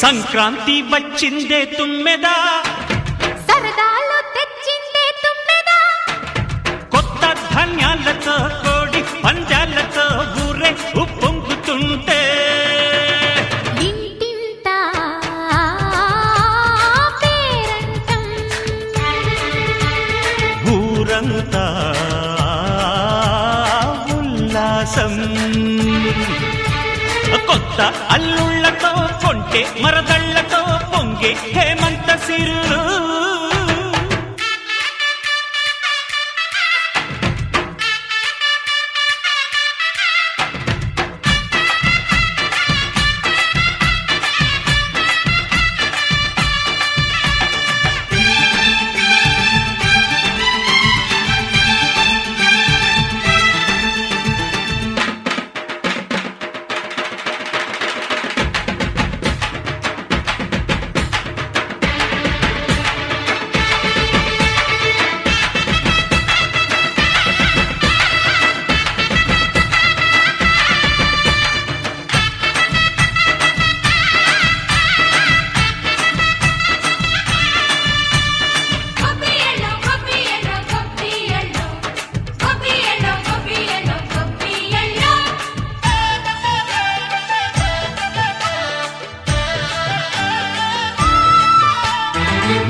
సంక్రాంతి వచ్చిందే తుమ్మెదా, సరదాలు తెచ్చిందే తుమ్మెదా, కొత్త ధాన్యాలతో కోడి పంజాలతో ఊరే ఉప్పొంగుతుంటే ఇంటింత పేరంటం, ఊరంతా ఉల్లాసం. కొత్త అల్లుళ్లతో కొంటే మరదళ్లతో పొంగే హేమంత సిరులు.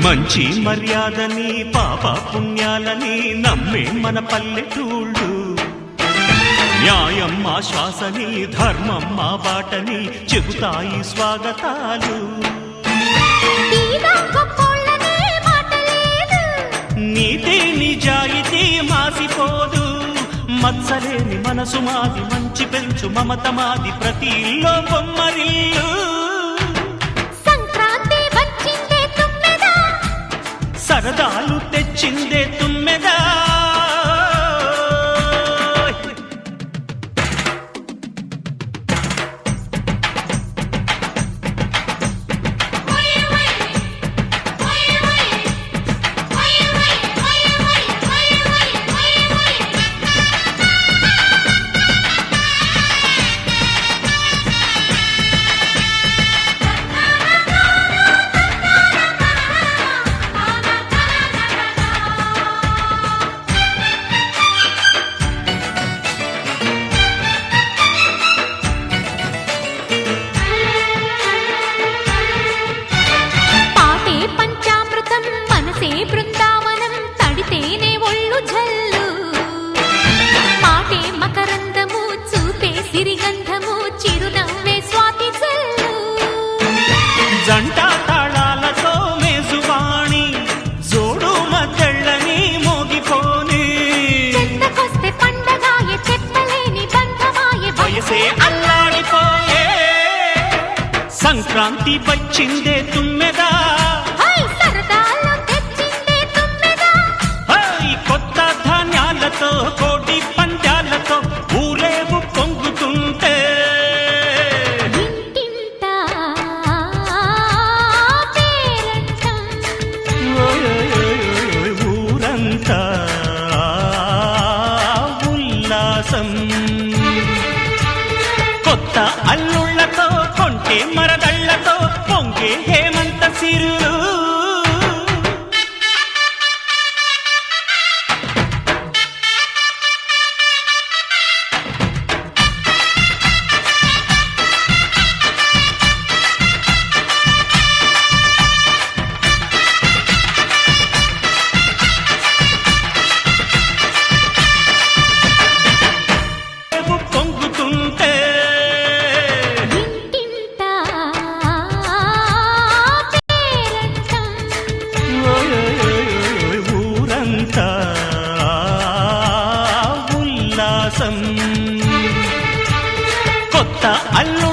మంచి మర్యాదని పాప పుణ్యాలని నమ్మే మన పల్లెటూళ్ళు, న్యాయం మా శ్వాసని ధర్మం మా బాటని చెబుతాయి స్వాగతాలు. నీతి నిజాయితీ మాసిపోదు, మత్సలేని మనసు మాది, మంచి పెంచు మమత మాది, ప్రతి ఇల్లో బొమ్మరిల్లు. సరదాలు తెచ్చిందే తుమ్మెదా, బృందావనం తడితేనే ఒళ్ళు జల్లు, మాటే మకరందము చూపే సిరిగంధము, చిరునవ్వే స్వాతి జల్లు. జంట తాళాలతో మేజువాణి జోడు మద్దళ్ళని మోగిపోని, చెత్తకొస్తే పండగాయే చెప్పలేని బంధమాయే, వయసే అల్లాడిపోయే. సంక్రాంతి వచ్చిందే తుమ్మెదా, కోటి పంజాలతో ఊరేగు పొంగుతుంటే ఇంటింత పేరంటం, ఊరంతా ఉల్లాసం. కొత్త అల్లుళ్లతో కొంటే మరదళ్లతో పొంగే హేమంత సిరులు. ఉల్లాసం. కొత్త అల్లు